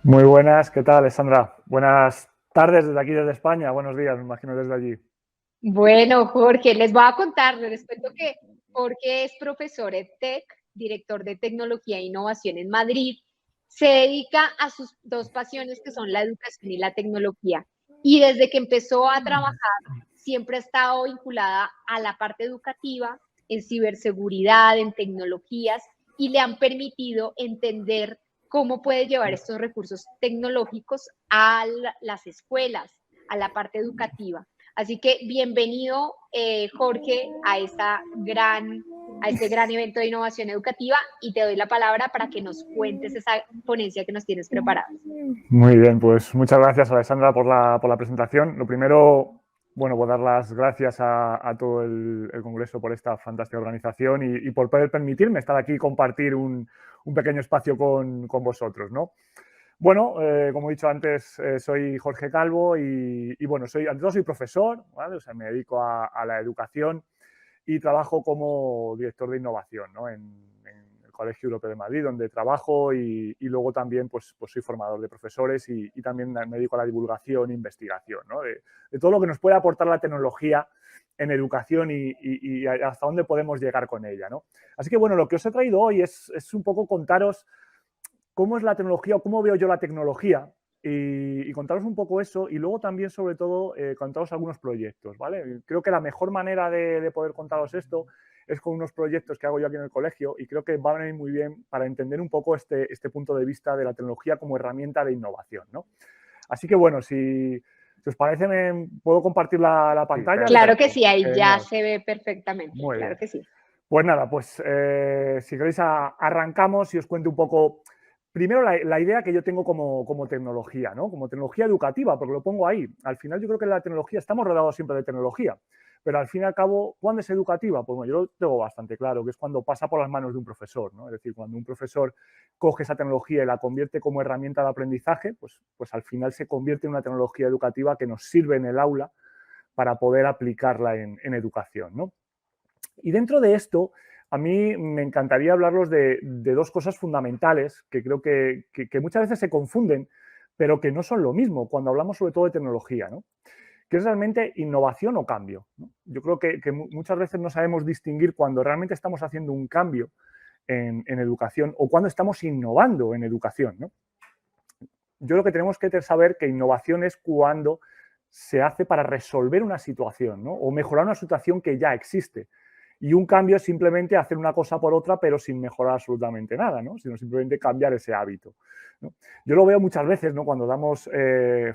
Muy buenas, ¿qué tal, Alessandra? Buenas tardes desde aquí, desde España. Buenos días, me imagino, desde allí. Bueno, Jorge, les voy a contar, les cuento que Jorge es profesor EdTech, director de tecnología e innovación en Madrid. Se dedica a sus dos pasiones, que son la educación y la tecnología. Y desde que empezó a trabajar, siempre ha estado vinculada a la parte educativa, en ciberseguridad, en tecnologías, y le han permitido entender cómo puede llevar estos recursos tecnológicos a las escuelas, a la parte educativa. Así que bienvenido, Jorge, a este gran evento de innovación educativa, y te doy la palabra para que nos cuentes esa ponencia que nos tienes preparada. Muy bien, pues muchas gracias, Alessandra, por la presentación. Lo primero, bueno, pues dar las gracias a todo el Congreso por esta fantástica organización y por poder permitirme estar aquí y compartir un pequeño espacio con vosotros, ¿no? Bueno, como he dicho antes, soy Jorge Calvo y bueno, ante todo soy profesor, ¿vale? O sea, me dedico a la educación y trabajo como director de innovación, ¿no? en el Colegio Europeo de Madrid, donde trabajo y luego también pues soy formador de profesores y también me dedico a la divulgación e investigación, ¿no? De todo lo que nos puede aportar la tecnología en educación y hasta dónde podemos llegar con ella, ¿no? Así que, bueno, lo que os he traído hoy es un poco contaros cómo es la tecnología o cómo veo yo la tecnología y contaros un poco eso y luego también, sobre todo, contaros algunos proyectos, ¿vale? Creo que la mejor manera de poder contaros esto es con unos proyectos que hago yo aquí en el colegio y creo que va a venir muy bien para entender un poco este punto de vista de la tecnología como herramienta de innovación, ¿no? Así que, bueno, si os parece, ¿puedo compartir la pantalla? Claro que sí, ahí ya se ve perfectamente. Muy claro bien. que sí. Pues nada, pues si queréis arrancamos y os cuento un poco, primero la idea que yo tengo como tecnología, ¿no? Como tecnología educativa, porque lo pongo ahí. Al final yo creo que la tecnología, estamos rodeados siempre de tecnología, pero al fin y al cabo, ¿cuándo es educativa? Pues bueno, yo lo tengo bastante claro, que es cuando pasa por las manos de un profesor, ¿no? Es decir, cuando un profesor coge esa tecnología y la convierte como herramienta de aprendizaje, pues al final se convierte en una tecnología educativa que nos sirve en el aula para poder aplicarla en educación, ¿no? Y dentro de esto, a mí me encantaría hablaros de dos cosas fundamentales que creo que muchas veces se confunden, pero que no son lo mismo cuando hablamos sobre todo de tecnología, ¿no? Que es realmente innovación o cambio, ¿no? Yo creo que muchas veces no sabemos distinguir cuando realmente estamos haciendo un cambio en educación o cuando estamos innovando en educación, ¿no? yo lo que tenemos que saber que innovación es cuando se hace para resolver una situación, ¿no? O mejorar una situación que ya existe. Y un cambio es simplemente hacer una cosa por otra, pero sin mejorar absolutamente nada, ¿no? Sino simplemente cambiar ese hábito, ¿no? Yo lo veo muchas veces, ¿no? Cuando damos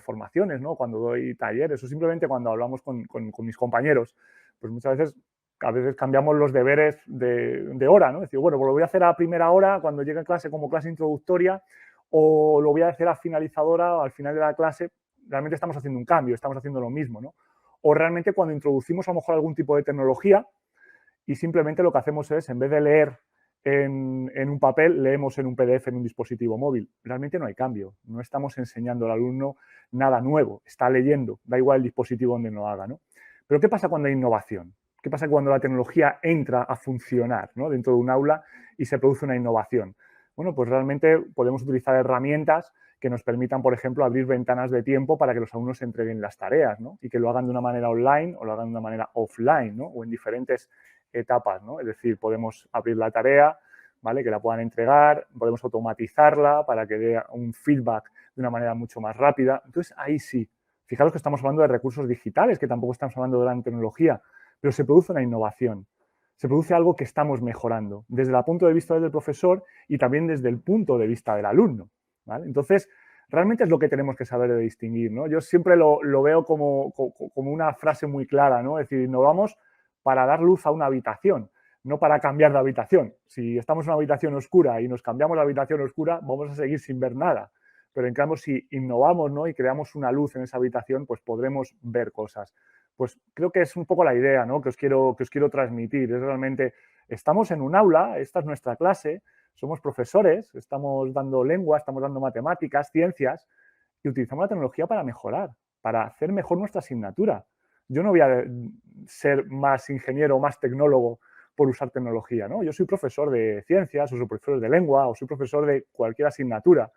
formaciones, ¿no? Cuando doy talleres o simplemente cuando hablamos con mis compañeros, pues muchas veces a veces cambiamos los deberes de hora, ¿no? Es decir, bueno, pues lo voy a hacer a primera hora cuando llegue a clase como clase introductoria o lo voy a hacer a finalizadora o al final de la clase. Realmente estamos haciendo un cambio, estamos haciendo lo mismo, ¿no? O realmente cuando introducimos a lo mejor algún tipo de tecnología y simplemente lo que hacemos es, en vez de leer en un papel, leemos en un PDF en un dispositivo móvil. Realmente no hay cambio, no estamos enseñando al alumno nada nuevo, está leyendo, da igual el dispositivo donde lo haga, ¿no? Pero ¿qué pasa cuando hay innovación? ¿Qué pasa cuando la tecnología entra a funcionar, ¿no? Dentro de un aula y se produce una innovación? Bueno, pues realmente podemos utilizar herramientas que nos permitan, por ejemplo, abrir ventanas de tiempo para que los alumnos entreguen las tareas, ¿no? Y que lo hagan de una manera online o lo hagan de una manera offline, ¿no? O en diferentes etapas, ¿no? Es decir, podemos abrir la tarea, ¿vale? Que la puedan entregar, podemos automatizarla para que dé un feedback de una manera mucho más rápida. Entonces, ahí sí. Fijaros que estamos hablando de recursos digitales, que tampoco estamos hablando de gran tecnología, pero se produce una innovación. Se produce algo que estamos mejorando, desde el punto de vista del profesor y también desde el punto de vista del alumno, ¿vale? Entonces, realmente es lo que tenemos que saber de distinguir, ¿no? Yo siempre lo veo como una frase muy clara, ¿no? Es decir, innovamos para dar luz a una habitación, no para cambiar de habitación. Si estamos en una habitación oscura y nos cambiamos de habitación oscura, vamos a seguir sin ver nada. Pero en cambio, si innovamos, ¿no? Y creamos una luz en esa habitación, pues podremos ver cosas. Pues creo que es un poco la idea, ¿no? que os quiero transmitir. Es realmente, estamos en un aula, esta es nuestra clase, somos profesores, estamos dando lengua, estamos dando matemáticas, ciencias, y utilizamos la tecnología para mejorar, para hacer mejor nuestra asignatura. Yo no voy a ser más ingeniero o más tecnólogo por usar tecnología, ¿no? Yo soy profesor de ciencias, o soy profesor de lengua, o soy profesor de cualquier asignatura.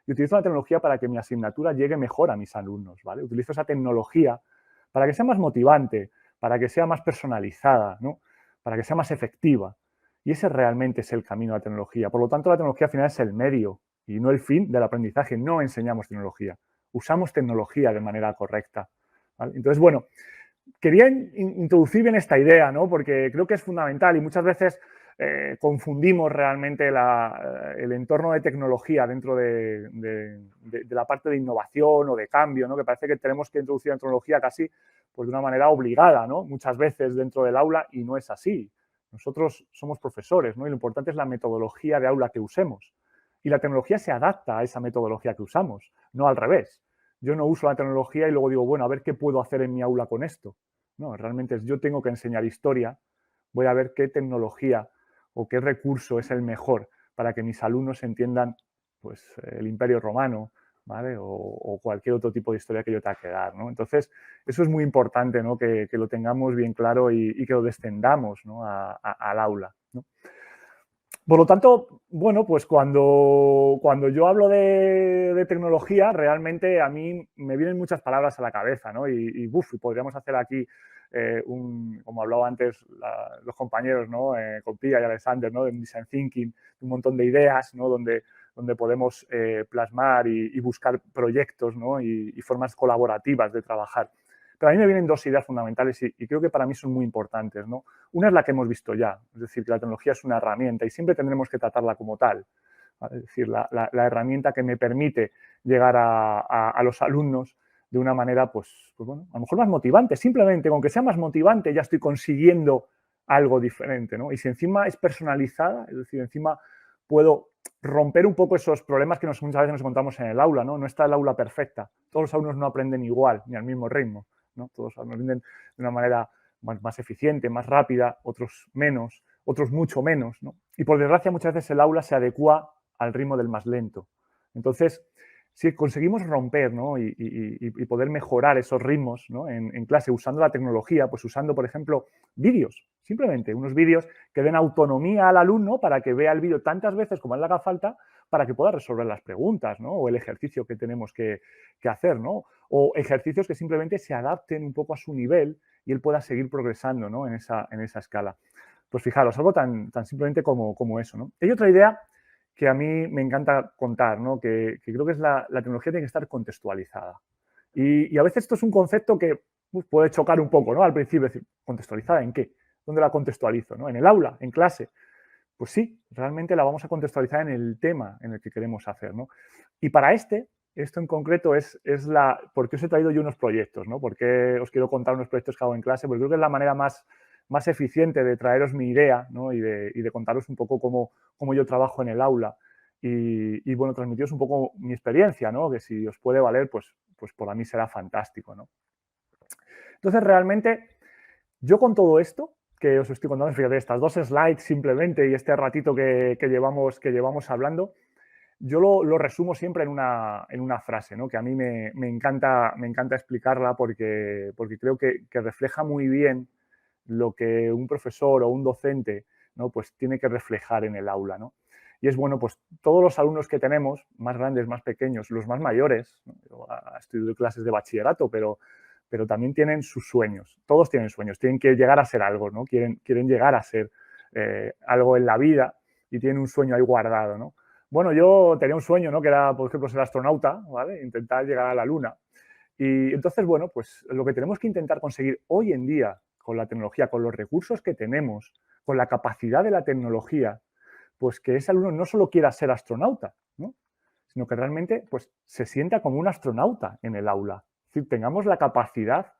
Y utilizo la tecnología para que mi asignatura llegue mejor a mis alumnos, ¿vale? Utilizo esa tecnología para que sea más motivante, para que sea más personalizada, ¿no? Para que sea más efectiva. Y ese realmente es el camino a la tecnología. Por lo tanto, la tecnología al final es el medio y no el fin del aprendizaje. No enseñamos tecnología, usamos tecnología de manera correcta, ¿vale? Entonces, bueno, quería introducir bien esta idea, ¿no? Porque creo que es fundamental y muchas veces confundimos realmente el entorno de tecnología dentro de la parte de innovación o de cambio, ¿no? Que parece que tenemos que introducir la tecnología casi pues, de una manera obligada, ¿no? Muchas veces dentro del aula y no es así. Nosotros somos profesores, ¿no? Y lo importante es la metodología de aula que usemos. Y la tecnología se adapta a esa metodología que usamos, no al revés. Yo no uso la tecnología y luego digo, bueno, a ver qué puedo hacer en mi aula con esto. No, realmente es yo tengo que enseñar historia, voy a ver qué tecnología o qué recurso es el mejor para que mis alumnos entiendan pues, el Imperio Romano, ¿vale? O cualquier otro tipo de historia que yo tenga que dar, ¿no? Entonces, eso es muy importante, ¿no? Que lo tengamos bien claro y que lo descendamos, ¿no? al aula, ¿no? Por lo tanto, bueno, pues cuando yo hablo de tecnología, realmente a mí me vienen muchas palabras a la cabeza, ¿no? Y podríamos hacer aquí como hablaba antes los compañeros, ¿no? Con Pia y Alexander, ¿no? De Design Thinking, un montón de ideas, ¿no? Donde podemos plasmar y buscar proyectos, ¿no? Y formas colaborativas de trabajar. Pero a mí me vienen dos ideas fundamentales y creo que para mí son muy importantes, ¿no? Una es la que hemos visto ya, es decir, que la tecnología es una herramienta y siempre tendremos que tratarla como tal. ¿Vale? Es decir, la herramienta que me permite llegar a los alumnos de una manera, pues bueno, a lo mejor más motivante. Simplemente, aunque sea más motivante, ya estoy consiguiendo algo diferente, ¿no? Y si encima es personalizada, es decir, encima puedo romper un poco esos problemas que muchas veces nos encontramos en el aula, ¿no? No está el aula perfecta. Todos los alumnos no aprenden igual, ni al mismo ritmo, ¿no? Todos aprenden de una manera más eficiente, más rápida, otros menos, otros mucho menos, ¿no? Y por desgracia muchas veces el aula se adecua al ritmo del más lento. Entonces, si conseguimos romper, ¿no? y poder mejorar esos ritmos, ¿no? en clase usando la tecnología, pues usando, por ejemplo, vídeos, simplemente unos vídeos que den autonomía al alumno para que vea el vídeo tantas veces como le haga falta para que pueda resolver las preguntas, ¿no? O el ejercicio que tenemos que hacer, ¿no? O ejercicios que simplemente se adapten un poco a su nivel y él pueda seguir progresando, ¿no? en esa escala. Pues fijaros, algo tan simplemente como eso, ¿no? Hay otra idea que a mí me encanta contar, ¿no? Que creo que es la tecnología tiene que estar contextualizada. Y a veces esto es un concepto que puede chocar un poco, ¿no? Al principio, decir, ¿contextualizada en qué? ¿Dónde la contextualizo? ¿No? ¿En el aula? ¿En clase? Pues sí, realmente la vamos a contextualizar en el tema en el que queremos hacer, ¿no? Y para esto en concreto es ¿por qué os he traído yo unos proyectos, ¿no? ¿Por qué os quiero contar unos proyectos que hago en clase? Porque creo que es la manera más eficiente de traeros mi idea, ¿no? y de contaros un poco cómo yo trabajo en el aula y bueno, transmitiros un poco mi experiencia, ¿no? Que si os puede valer, pues para mí será fantástico, ¿no? Entonces, realmente, yo con todo esto que os estoy contando, fíjate, estas 2 slides simplemente y este ratito que llevamos hablando, yo lo resumo siempre en una frase, ¿no? Que a mí me encanta explicarla porque creo que refleja muy bien lo que un profesor o un docente, ¿no? Pues tiene que reflejar en el aula, ¿no? Y es bueno, pues todos los alumnos que tenemos, más grandes, más pequeños, los más mayores, ¿no? Yo estudio clases de bachillerato, pero también tienen sus sueños. Todos tienen sueños, tienen que llegar a ser algo, ¿no? Quieren llegar a ser algo en la vida y tienen un sueño ahí guardado, ¿no? Bueno, yo tenía un sueño, ¿no? Que era, por ejemplo, ser astronauta, ¿vale? Intentar llegar a la Luna. Y entonces, bueno, pues lo que tenemos que intentar conseguir hoy en día con la tecnología, con los recursos que tenemos, con la capacidad de la tecnología, pues que ese alumno no solo quiera ser astronauta, ¿no? Sino que realmente pues, se sienta como un astronauta en el aula. Es decir, tengamos la capacidad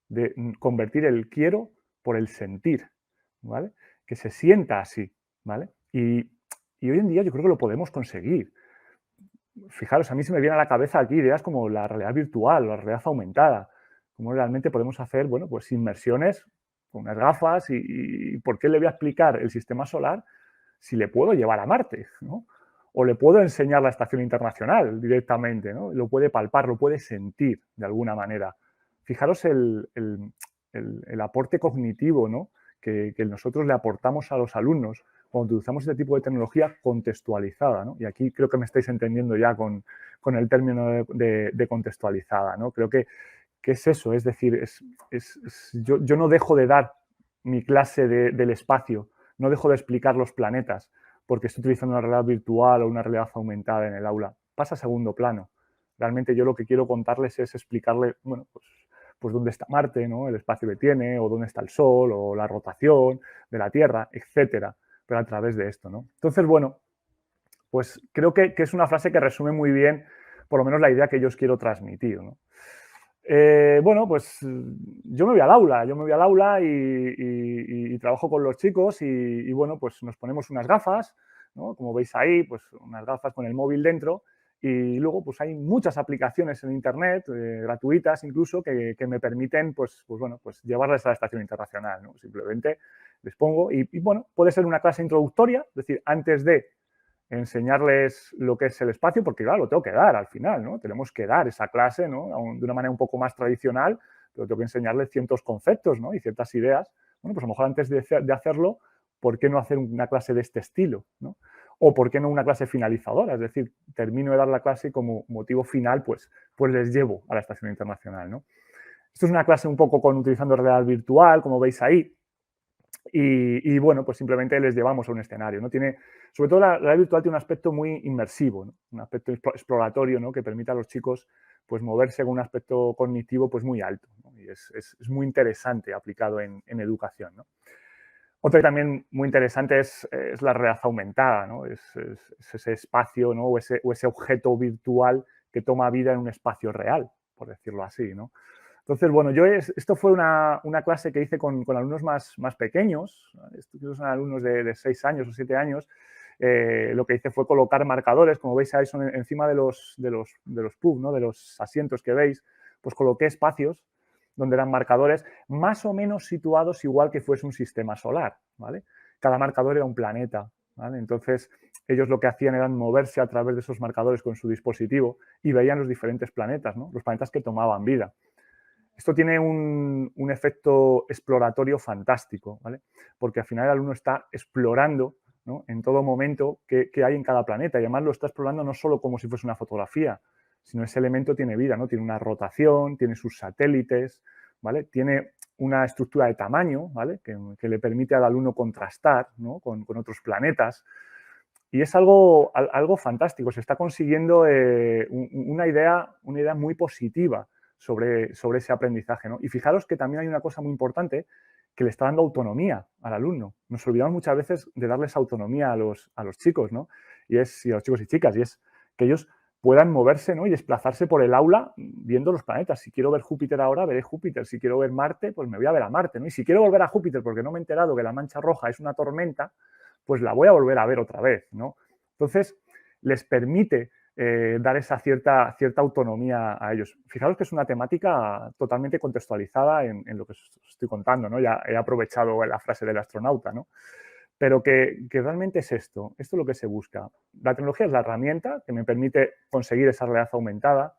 de convertir el quiero por el sentir, ¿vale? Que se sienta así, ¿vale? Y hoy en día yo creo que lo podemos conseguir. Fijaros, a mí se me viene a la cabeza aquí ideas como la realidad virtual, la realidad aumentada, cómo realmente podemos hacer, bueno, pues inmersiones con unas gafas y ¿por qué le voy a explicar el sistema solar si le puedo llevar a Marte, ¿no? O le puedo enseñar la estación internacional directamente, ¿no? Lo puede palpar, lo puede sentir de alguna manera. Fijaros el aporte cognitivo, ¿no? Que nosotros le aportamos a los alumnos cuando utilizamos este tipo de tecnología contextualizada, ¿no? Y aquí creo que me estáis entendiendo ya con el término de contextualizada, ¿no? Creo que es eso, es decir, yo no dejo de dar mi clase del espacio, no dejo de explicar los planetas porque estoy utilizando una realidad virtual o una realidad aumentada en el aula. Pasa a segundo plano. Realmente yo lo que quiero contarles es explicarles, bueno, pues dónde está Marte, ¿no? El espacio que tiene, o dónde está el Sol, o la rotación de la Tierra, etcétera, pero a través de esto, ¿no? Entonces, bueno, pues creo que es una frase que resume muy bien, por lo menos, la idea que yo os quiero transmitir, ¿no? Bueno, pues yo me voy al aula y trabajo con los chicos y bueno, pues nos ponemos unas gafas, ¿no? Como veis ahí, pues unas gafas con el móvil dentro y luego pues hay muchas aplicaciones en internet, gratuitas incluso, que me permiten pues bueno, pues llevarles a la estación internacional, ¿no? Simplemente les pongo y bueno, puede ser una clase introductoria, es decir, antes de enseñarles lo que es el espacio, porque claro, lo tengo que dar al final, ¿no? Tenemos que dar esa clase, ¿no? De una manera un poco más tradicional, pero tengo que enseñarles ciertos conceptos, ¿no? Y ciertas ideas. Bueno, pues a lo mejor antes de hacerlo, ¿por qué no hacer una clase de este estilo, ¿no? O ¿por qué no una clase finalizadora? Es decir, termino de dar la clase y como motivo final, pues les llevo a la estación internacional, ¿no? Esto es una clase un poco utilizando realidad virtual, como veis ahí, y bueno, pues simplemente les llevamos a un escenario, ¿no? Sobre todo la realidad virtual tiene un aspecto muy inmersivo, ¿no? Un aspecto exploratorio, ¿no? Que permite a los chicos pues moverse con un aspecto cognitivo pues muy alto, ¿no? Y es muy interesante aplicado en educación, ¿no? Otra también muy interesante es la realidad aumentada, ¿no? Es ese espacio, ¿no? O ese objeto virtual que toma vida en un espacio real, por decirlo así, ¿no? Entonces, bueno, esto fue una clase que hice con alumnos más pequeños, ¿vale? Estos son alumnos de 6 años o 7 años. Lo que hice fue colocar marcadores, como veis ahí son encima de los pubs, ¿no? De los asientos que veis, pues coloqué espacios donde eran marcadores más o menos situados igual que fuese un sistema solar, ¿vale? Cada marcador era un planeta, ¿vale? Entonces, ellos lo que hacían era moverse a través de esos marcadores con su dispositivo y veían los diferentes planetas, ¿no? Los planetas que tomaban vida. Esto tiene un efecto exploratorio fantástico, ¿vale? Porque al final el alumno está explorando, ¿no? En todo momento qué hay en cada planeta y además lo está explorando no solo como si fuese una fotografía, sino ese elemento tiene vida, ¿no? Tiene una rotación, tiene sus satélites, ¿vale? Tiene una estructura de tamaño, ¿vale? Que le permite al alumno contrastar, ¿no? con otros planetas. Y es algo fantástico, se está consiguiendo una idea muy positiva sobre ese aprendizaje, ¿no? Y fijaros que también hay una cosa muy importante que le está dando autonomía al alumno. Nos olvidamos muchas veces de darles autonomía a los chicos, ¿no? Y a los chicos y chicas, y es que ellos puedan moverse, ¿no? Y desplazarse por el aula viendo los planetas. Si quiero ver Júpiter ahora, veré Júpiter. Si quiero ver Marte, pues me voy a ver a Marte, ¿no? Y si quiero volver a Júpiter porque no me he enterado que la mancha roja es una tormenta, pues la voy a volver a ver otra vez, ¿no? Entonces, les permite dar esa cierta autonomía a ellos. Fijaros que es una temática totalmente contextualizada en lo que os estoy contando, ¿no? Ya he aprovechado la frase del astronauta, ¿no? Pero que realmente es esto es lo que se busca. La tecnología es la herramienta que me permite conseguir esa realidad aumentada,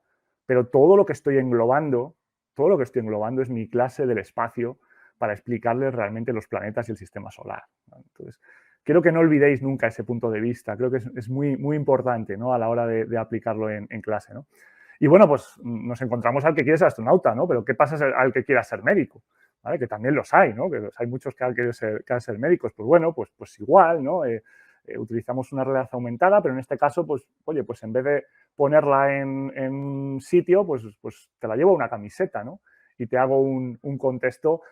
pero todo lo que estoy englobando es mi clase del espacio para explicarles realmente los planetas y el sistema solar, ¿no? Entonces, quiero que no olvidéis nunca ese punto de vista. Creo que es muy, muy importante, ¿no? A la hora de aplicarlo en clase, ¿no? Y bueno, pues nos encontramos al que quiere ser astronauta, ¿no? Pero ¿qué pasa al que quiera ser médico? ¿Vale? Que también los hay, ¿no? Que hay muchos que han querido ser médicos. Pues bueno, pues igual, ¿no? Utilizamos una realidad aumentada, pero en este caso, pues, oye, pues en vez de ponerla en sitio, pues te la llevo a una camiseta, ¿no? Y te hago un contexto,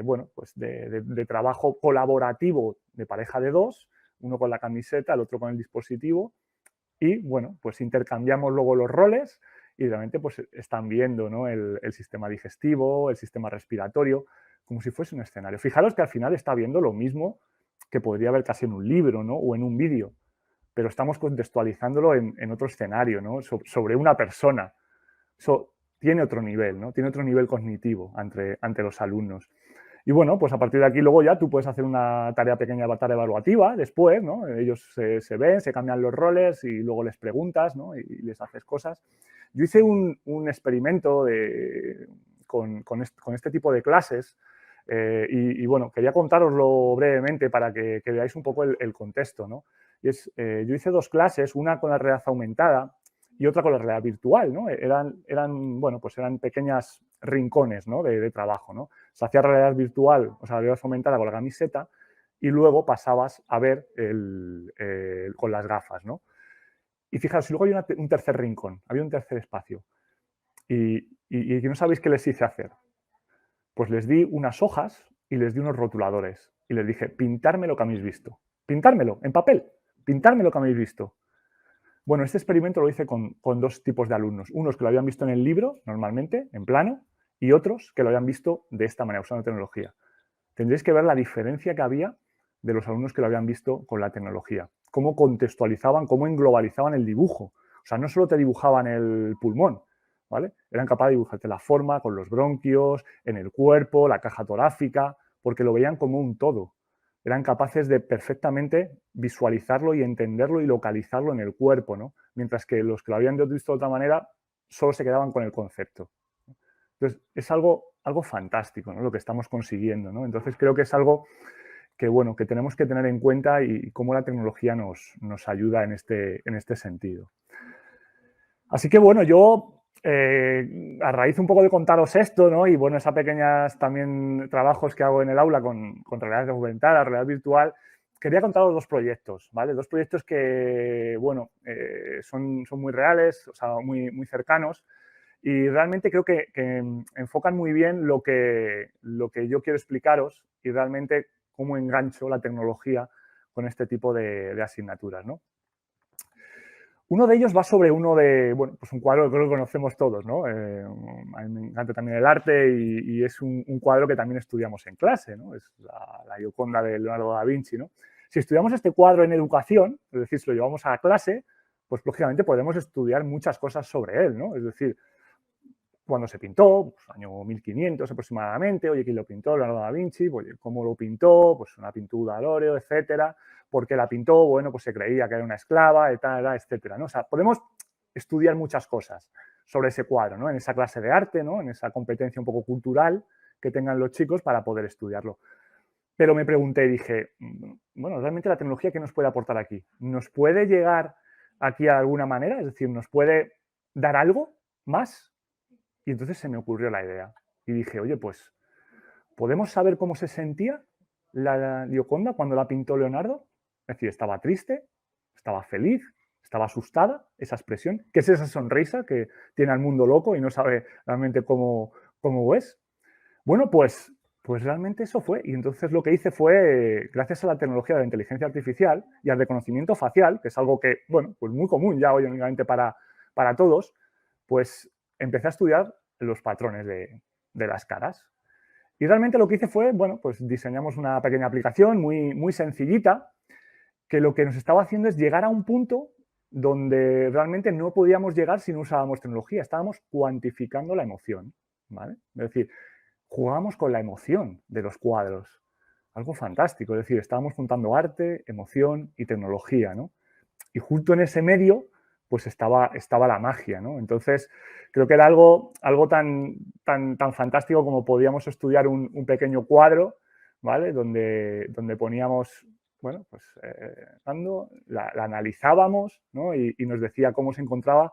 bueno, pues de trabajo colaborativo de pareja de dos, uno con la camiseta, el otro con el dispositivo, y bueno, pues intercambiamos luego los roles y realmente pues están viendo, ¿no? el sistema digestivo, el sistema respiratorio, como si fuese un escenario. Fijaros que al final está viendo lo mismo que podría ver casi en un libro, ¿no? O en un vídeo, pero estamos contextualizándolo en otro escenario, ¿no? Sobre una persona. Eso tiene otro nivel, ¿no? Tiene otro nivel cognitivo ante los alumnos. Y bueno, pues a partir de aquí luego ya tú puedes hacer una pequeña tarea evaluativa después, ¿no? Ellos se ven, se cambian los roles y luego les preguntas, ¿no? Y les haces cosas. Yo hice un experimento con este tipo de clases y bueno, quería contároslo brevemente para que veáis un poco el contexto, ¿no? Y yo hice dos clases, una con la realidad aumentada y otra con la realidad virtual, ¿no? Bueno, pues eran pequeñas rincones, ¿no? de trabajo, ¿no? Se hacía realidad virtual, o sea, realidad aumentada con la camiseta y luego pasabas a ver con las gafas, ¿no? Y fijaos, luego hay un tercer rincón, había un tercer espacio. Y no sabéis qué les hice hacer. Pues les di unas hojas y les di unos rotuladores. Y les dije, pintarme lo que habéis visto. Pintármelo, en papel. Pintarme lo que habéis visto. Bueno, este experimento lo hice con dos tipos de alumnos. Unos que lo habían visto en el libro, normalmente, en plano, y otros que lo habían visto de esta manera, usando tecnología. Tendréis que ver la diferencia que había de los alumnos que lo habían visto con la tecnología. Cómo contextualizaban, cómo englobalizaban el dibujo. O sea, no solo te dibujaban el pulmón, ¿vale? Eran capaces de dibujarte la forma con los bronquios, en el cuerpo, la caja torácica, porque lo veían como un todo. Eran capaces de perfectamente visualizarlo y entenderlo y localizarlo en el cuerpo, ¿no? Mientras que los que lo habían visto de otra manera solo se quedaban con el concepto. Entonces, es algo fantástico, ¿no? Lo que estamos consiguiendo, ¿no? Entonces, creo que es algo que, bueno, que tenemos que tener en cuenta y cómo la tecnología nos ayuda en este sentido. Así que, bueno, yo, a raíz un poco de contaros esto, ¿no? Y, bueno, esas pequeñas también trabajos que hago en el aula con realidad aumentada, realidad virtual, quería contaros dos proyectos, ¿vale? Dos proyectos que, bueno, son muy reales, o sea, muy, muy cercanos. Y realmente creo que enfocan muy bien lo que yo quiero explicaros y realmente cómo engancho la tecnología con este tipo de asignaturas, ¿no? Uno de ellos va sobre bueno, pues un cuadro que creo que conocemos todos, ¿no? A mí me encanta también el arte y es un cuadro que también estudiamos en clase, ¿no? Es la Gioconda de Leonardo da Vinci, ¿no? Si estudiamos este cuadro en educación, es decir, si lo llevamos a clase, pues lógicamente podemos estudiar muchas cosas sobre él, ¿no? Es decir, cuando se pintó, pues año 1500 aproximadamente, oye, ¿quién lo pintó? Leonardo da Vinci, oye, ¿cómo lo pintó? Pues una pintura al óleo, etcétera. ¿Por qué la pintó? Bueno, pues se creía que era una esclava, etcétera, ¿no? O sea, podemos estudiar muchas cosas sobre ese cuadro, ¿no? En esa clase de arte, ¿no? En esa competencia un poco cultural que tengan los chicos para poder estudiarlo. Pero me pregunté, dije, bueno, ¿realmente la tecnología qué nos puede aportar aquí? ¿Nos puede llegar aquí de alguna manera? Es decir, ¿nos puede dar algo más? Y entonces se me ocurrió la idea. Y dije, oye, pues, ¿podemos saber cómo se sentía la Gioconda cuando la pintó Leonardo? Es decir, estaba triste, estaba feliz, estaba asustada, esa expresión. ¿Qué es esa sonrisa que tiene al mundo loco y no sabe realmente cómo es? Bueno, pues realmente eso fue. Y entonces lo que hice fue, gracias a la tecnología de la inteligencia artificial y al reconocimiento facial, que es algo que, bueno, pues muy común ya hoy únicamente para todos, pues empecé a estudiar los patrones de las caras. Y realmente lo que hice fue, bueno, pues diseñamos una pequeña aplicación muy sencillita, que lo que nos estaba haciendo es llegar a un punto donde realmente no podíamos llegar si no usábamos tecnología. Estábamos cuantificando la emoción, ¿vale? Es decir, jugábamos con la emoción de los cuadros. Algo fantástico, es decir, estábamos juntando arte, emoción y tecnología, ¿no? Y justo en ese medio, pues estaba la magia, ¿no? Entonces, creo que era algo tan fantástico como podíamos estudiar un pequeño cuadro, ¿vale? Donde poníamos, bueno, pues la analizábamos, ¿no? Y nos decía cómo se encontraba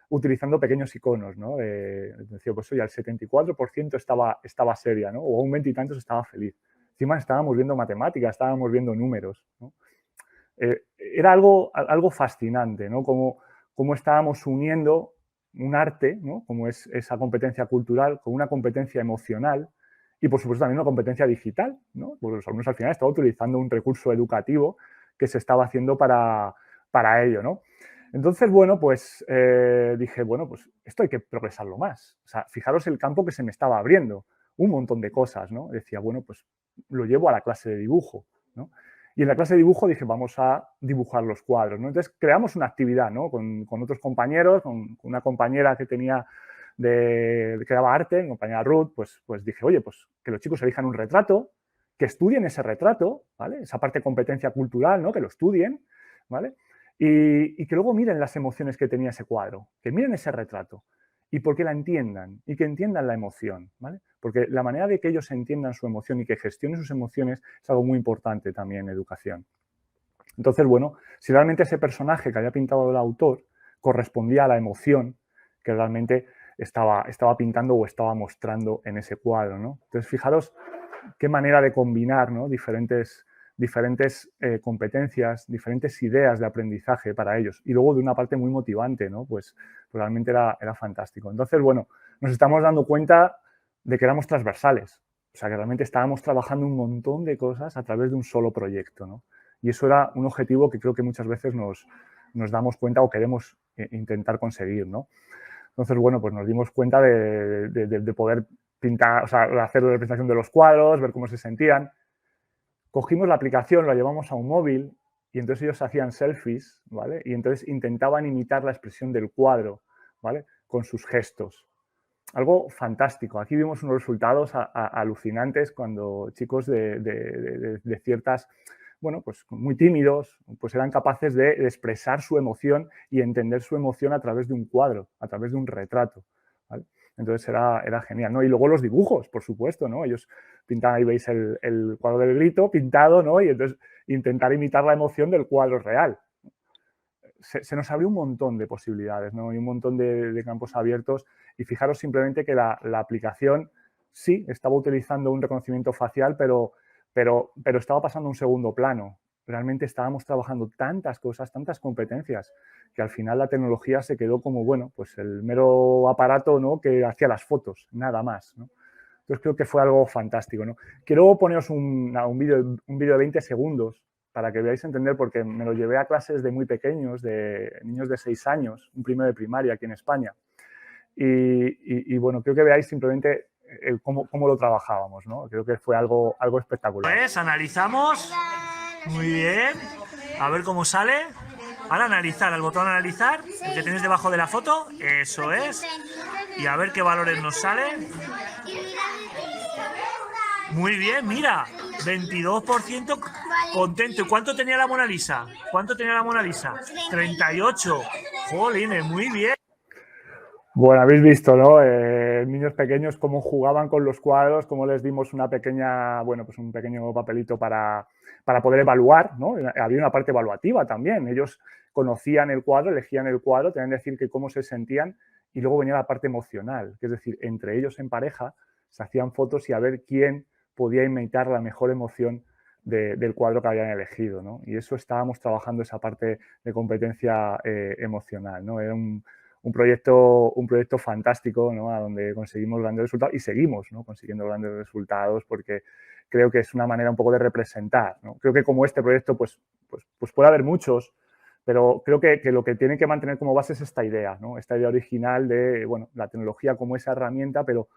utilizando pequeños iconos, ¿no? Decía, pues oye, al 74% estaba seria, ¿no? O a un 20 y tantos estaba feliz. Encima estábamos viendo matemáticas, estábamos viendo números, ¿no? Era algo fascinante, ¿no? Cómo estábamos uniendo un arte, ¿no? Como es esa competencia cultural, con una competencia emocional y, por supuesto, también una competencia digital, ¿no? Porque los alumnos al final estaban utilizando un recurso educativo que se estaba haciendo para ello, ¿no? Entonces, bueno, pues dije, bueno, pues esto hay que progresarlo más. O sea, fijaros el campo que se me estaba abriendo, un montón de cosas, ¿no? Decía, bueno, pues lo llevo a la clase de dibujo, ¿no? Y en la clase de dibujo dije, vamos a dibujar los cuadros, ¿no? Entonces creamos una actividad, ¿no? Con otros compañeros, con una compañera que tenía que daba arte, mi compañera Ruth, pues dije, oye, pues que los chicos elijan un retrato, que estudien ese retrato, ¿vale? Esa parte de competencia cultural, ¿no? Que lo estudien, ¿vale? Y que luego miren las emociones que tenía ese cuadro, que miren ese retrato y porque la entiendan y que entiendan la emoción, ¿vale? Porque la manera de que ellos entiendan su emoción y que gestionen sus emociones es algo muy importante también en educación. Entonces, bueno, si realmente ese personaje que había pintado el autor correspondía a la emoción que realmente estaba pintando o estaba mostrando en ese cuadro, ¿no? Entonces, fijaros qué manera de combinar, ¿no? diferentes competencias, diferentes ideas de aprendizaje para ellos. Y luego de una parte muy motivante, ¿no? Pues realmente era fantástico. Entonces, bueno, nos estamos dando cuenta de que éramos transversales. O sea, que realmente estábamos trabajando un montón de cosas a través de un solo proyecto, ¿no? Y eso era un objetivo que creo que muchas veces nos damos cuenta o queremos intentar conseguir, ¿no? Entonces, bueno, pues nos dimos cuenta de poder pintar, o sea, hacer la representación de los cuadros, ver cómo se sentían. Cogimos la aplicación, la llevamos a un móvil y entonces ellos hacían selfies, ¿vale? Y entonces intentaban imitar la expresión del cuadro, ¿vale? Con sus gestos. Algo fantástico. Aquí vimos unos resultados alucinantes cuando chicos de ciertas, bueno, pues muy tímidos, pues eran capaces de expresar su emoción y entender su emoción a través de un cuadro, a través de un retrato, ¿vale? Entonces era genial, ¿no? Y luego los dibujos, por supuesto, ¿no? Ellos pintaban, ahí veis el cuadro del grito pintado, ¿no? Y entonces intentar imitar la emoción del cuadro real. Se nos abrió un montón de posibilidades, ¿no? Y un montón de campos abiertos. Y fijaros simplemente que la aplicación sí estaba utilizando un reconocimiento facial, pero estaba pasando a un segundo plano. Realmente estábamos trabajando tantas cosas, tantas competencias, que al final la tecnología se quedó como, bueno, pues el mero aparato, ¿no? Que hacía las fotos, nada más, ¿no? Entonces creo que fue algo fantástico, ¿no? Quiero poneros un vídeo de 20 segundos para que veáis entender, porque me lo llevé a clases de muy pequeños, de niños de 6 años, un primero de primaria aquí en España. Y bueno, creo que veáis simplemente cómo lo trabajábamos, ¿no? Creo que fue algo espectacular. Pues analizamos. Muy bien. A ver cómo sale. Ahora analizar, al botón analizar, el que tenéis debajo de la foto, eso es. Y a ver qué valores nos salen. Muy bien, mira, 22% contento. ¿Y cuánto tenía la Mona Lisa? ¿Cuánto tenía la Mona Lisa? 38. Jolines, muy bien. Bueno, habéis visto, ¿no? Niños pequeños cómo jugaban con los cuadros, cómo les dimos una pequeña, bueno, pues un pequeño papelito para poder evaluar, ¿no? Había una parte evaluativa también. Ellos conocían el cuadro, elegían el cuadro, tenían que decir que cómo se sentían y luego venía la parte emocional, que es decir, entre ellos en pareja se hacían fotos y a ver quién podía imitar la mejor emoción del cuadro que habían elegido, ¿no? Y eso estábamos trabajando esa parte de competencia emocional, ¿no? Era un proyecto fantástico, ¿no? A donde conseguimos grandes resultados y seguimos, ¿no? Consiguiendo grandes resultados porque creo que es una manera un poco de representar, ¿no? Creo que como este proyecto, pues puede haber muchos, pero creo que lo que tiene que mantener como base es esta idea, ¿no? Esta idea original de, bueno, la tecnología como esa herramienta, pero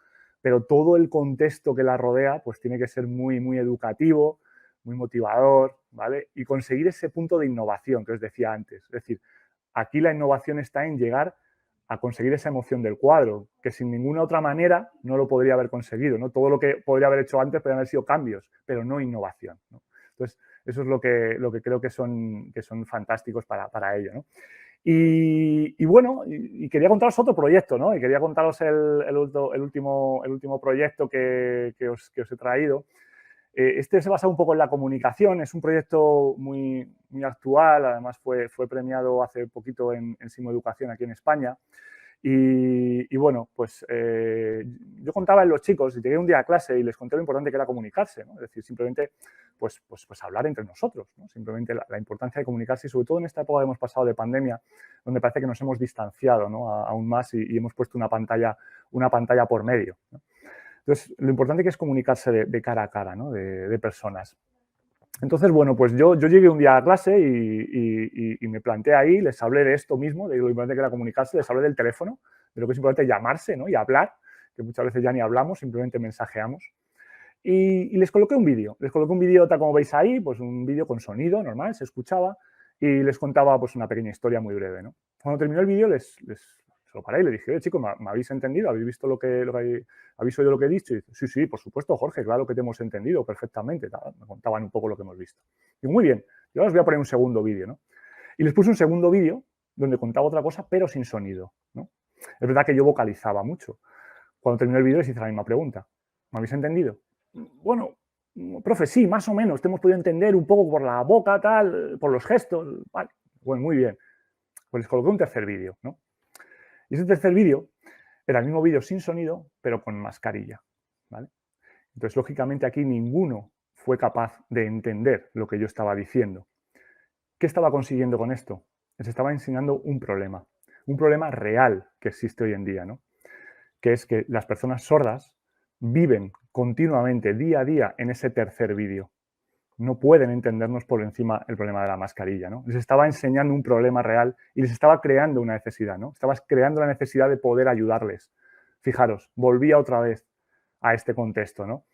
todo el contexto que la rodea, pues tiene que ser muy, muy educativo, muy motivador, ¿vale? Y conseguir ese punto de innovación que os decía antes. Es decir, aquí la innovación está en llegar a conseguir esa emoción del cuadro, que sin ninguna otra manera no lo podría haber conseguido, ¿no? Todo lo que podría haber hecho antes podrían haber sido cambios, pero no innovación, ¿no? Entonces, eso es lo que creo que son fantásticos para ello, ¿no? Y bueno, y quería contaros otro proyecto, ¿no? Y quería contaros el último proyecto que os he traído. Este se basa un poco en la comunicación, es un proyecto muy, muy actual, además fue premiado hace poquito en Simo Educación aquí en España. Y bueno, pues yo contaba en los chicos, y llegué un día a clase y les conté lo importante que era comunicarse, ¿no? Es decir, simplemente pues hablar entre nosotros, ¿no? Simplemente la importancia de comunicarse, y sobre todo en esta época que hemos pasado de pandemia, donde parece que nos hemos distanciado, ¿no? Aún más y hemos puesto una pantalla por medio, ¿no? Entonces, lo importante que es comunicarse de cara a cara, ¿no? De personas. Entonces, bueno, pues yo llegué un día a clase y me planteé ahí, les hablé de esto mismo, de lo importante que era comunicarse, les hablé del teléfono, de lo que es importante llamarse, ¿no? Y hablar, que muchas veces ya ni hablamos, simplemente mensajeamos. Y les coloqué un vídeo. Les coloqué un vídeo tal como veis ahí, pues un vídeo con sonido normal, se escuchaba, y les contaba pues una pequeña historia muy breve, ¿no? Cuando terminó el vídeo se lo paré y le dije, chicos, ¿me habéis entendido? ¿Habéis visto habéis oído lo que he dicho? Y dice, sí, por supuesto, Jorge, claro que te hemos entendido perfectamente. Me contaban un poco lo que hemos visto. Digo, muy bien, yo ahora os voy a poner un segundo vídeo, ¿no? Y les puse un segundo vídeo donde contaba otra cosa, pero sin sonido, ¿no? Es verdad que yo vocalizaba mucho. Cuando terminó el vídeo les hice la misma pregunta. ¿Me habéis entendido? Bueno, profe, sí, más o menos. Te hemos podido entender un poco por la boca, tal, por los gestos. Vale, bueno, muy bien. Pues les coloqué un tercer vídeo, ¿no? Y ese tercer vídeo era el mismo vídeo sin sonido, pero con mascarilla, ¿vale? Entonces, lógicamente, aquí ninguno fue capaz de entender lo que yo estaba diciendo. ¿Qué estaba consiguiendo con esto? Les estaba enseñando un problema real que existe hoy en día, ¿no? Que es que las personas sordas viven continuamente, día a día, en ese tercer vídeo. No pueden entendernos por encima el problema de la mascarilla, ¿no? Les estaba enseñando un problema real y les estaba creando una necesidad, ¿no? Estabas creando la necesidad de poder ayudarles. Fijaros, volvía otra vez a este contexto, ¿no?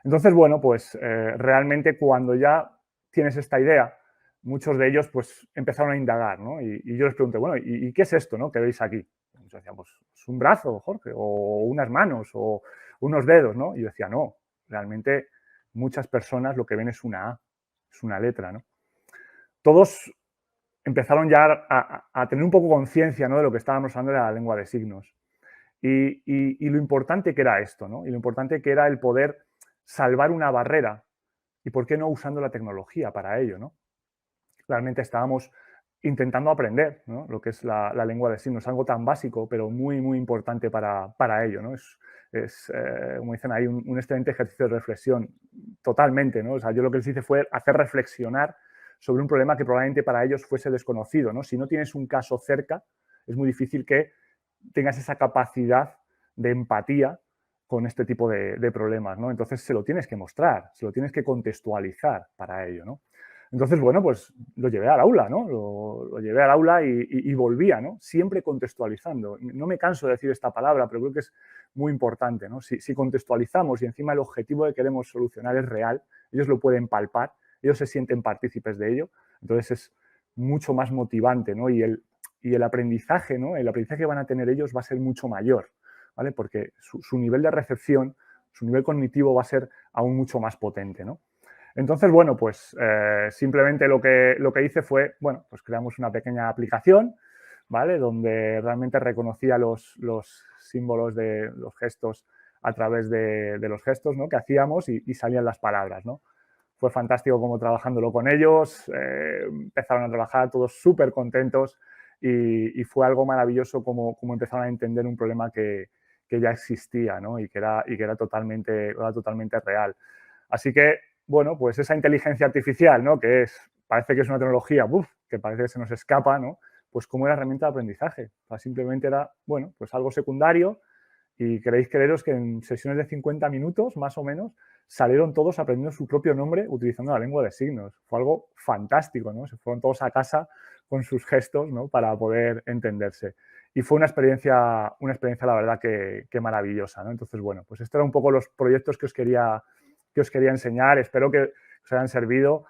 Entonces, bueno, pues realmente cuando ya tienes esta idea, muchos de ellos pues empezaron a indagar, ¿no? Y yo les pregunté, bueno, ¿y qué es esto, no? Que veis aquí. Y muchos decían, pues es un brazo, Jorge, o unas manos, o unos dedos, ¿no? Y yo decía, no, realmente muchas personas lo que ven es una A, es una letra, ¿no? Todos empezaron ya a tener un poco conciencia, ¿no? De lo que estábamos hablando de la lengua de signos. Y lo importante que era esto, ¿no? Y lo importante que era el poder salvar una barrera y, ¿por qué no, usando la tecnología para ello, ¿no? Realmente estábamos intentando aprender, ¿no? Lo que es la lengua de signos, algo tan básico, pero muy, muy importante para ello, ¿no? Es como dicen ahí, un excelente ejercicio de reflexión, totalmente, ¿no? O sea, yo lo que les hice fue hacer reflexionar sobre un problema que probablemente para ellos fuese desconocido, ¿no? Si no tienes un caso cerca, es muy difícil que tengas esa capacidad de empatía con este tipo de problemas, ¿no? Entonces se lo tienes que mostrar, se lo tienes que contextualizar para ello, ¿no? Entonces, bueno, pues lo llevé al aula, ¿no? Lo llevé al aula y volvía, ¿no? Siempre contextualizando. No me canso de decir esta palabra, pero creo que es muy importante, ¿no? Si contextualizamos y encima el objetivo que queremos solucionar es real, ellos lo pueden palpar, ellos se sienten partícipes de ello, entonces es mucho más motivante, ¿no? Y el aprendizaje, ¿no? El aprendizaje que van a tener ellos va a ser mucho mayor, ¿vale? Porque su nivel de recepción, su nivel cognitivo va a ser aún mucho más potente, ¿no? Entonces, bueno, pues simplemente lo que hice fue, bueno, pues creamos una pequeña aplicación, ¿vale? Donde realmente reconocía los símbolos de los gestos a través de los gestos, ¿no? Que hacíamos y salían las palabras, ¿no? Fue fantástico como trabajándolo con ellos, empezaron a trabajar todos súper contentos y fue algo maravilloso como empezaron a entender un problema que ya existía, ¿no? Y que era totalmente real. Así que bueno, pues esa inteligencia artificial, ¿no? Parece que es una tecnología, que parece que se nos escapa, ¿no? Pues como era herramienta de aprendizaje. O sea, simplemente era, bueno, pues algo secundario y queréis creeros que en sesiones de 50 minutos, más o menos, salieron todos aprendiendo su propio nombre utilizando la lengua de signos. Fue algo fantástico, ¿no? Se fueron todos a casa con sus gestos, ¿no? Para poder entenderse. Y fue una experiencia la verdad, que maravillosa, ¿no? Entonces, bueno, pues estos eran un poco los proyectos que os quería enseñar. Espero que os hayan servido.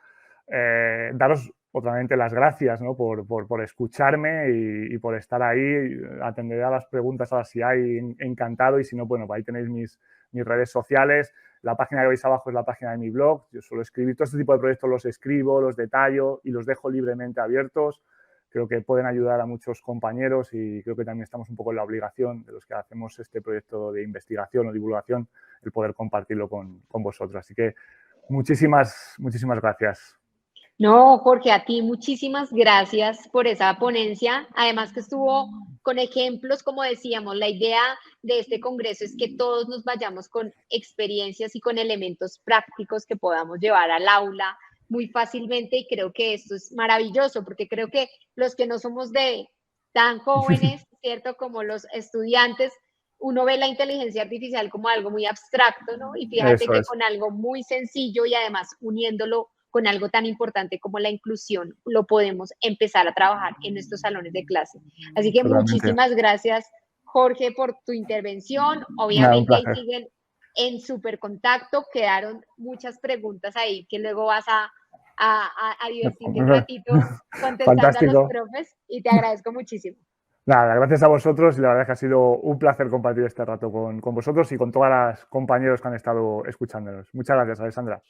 Daros otramente las gracias, ¿no? por escucharme y por estar ahí. Atenderé a las preguntas a las si hay, encantado. Y si no, bueno, ahí tenéis mis redes sociales. La página que veis abajo es la página de mi blog. Yo suelo escribir todo este tipo de proyectos, los escribo, los detallo y los dejo libremente abiertos. Creo que pueden ayudar a muchos compañeros y creo que también estamos un poco en la obligación de los que hacemos este proyecto de investigación o divulgación, el poder compartirlo con vosotros. Así que muchísimas gracias. No, Jorge, a ti muchísimas gracias por esa ponencia. Además que estuvo con ejemplos, como decíamos, la idea de este congreso es que todos nos vayamos con experiencias y con elementos prácticos que podamos llevar al aula muy fácilmente y creo que esto es maravilloso porque creo que los que no somos de tan jóvenes, ¿cierto? Como los estudiantes, uno ve la inteligencia artificial como algo muy abstracto, ¿no? Y fíjate Eso que es. con algo muy sencillo y además uniéndolo con algo tan importante como la inclusión, lo podemos empezar a trabajar en nuestros salones de clase. Así que Totalmente. muchísimas gracias, Jorge, por tu intervención. Nada, un Obviamente ahí placer. siguen en súper contacto. Quedaron muchas preguntas ahí que luego vas a divertirte un ratito contestando Fantástico. a los profes y te agradezco muchísimo. Nada, gracias a vosotros y la verdad es que ha sido un placer compartir este rato con vosotros y con todas las compañeros que han estado escuchándonos. Muchas gracias, Alessandra.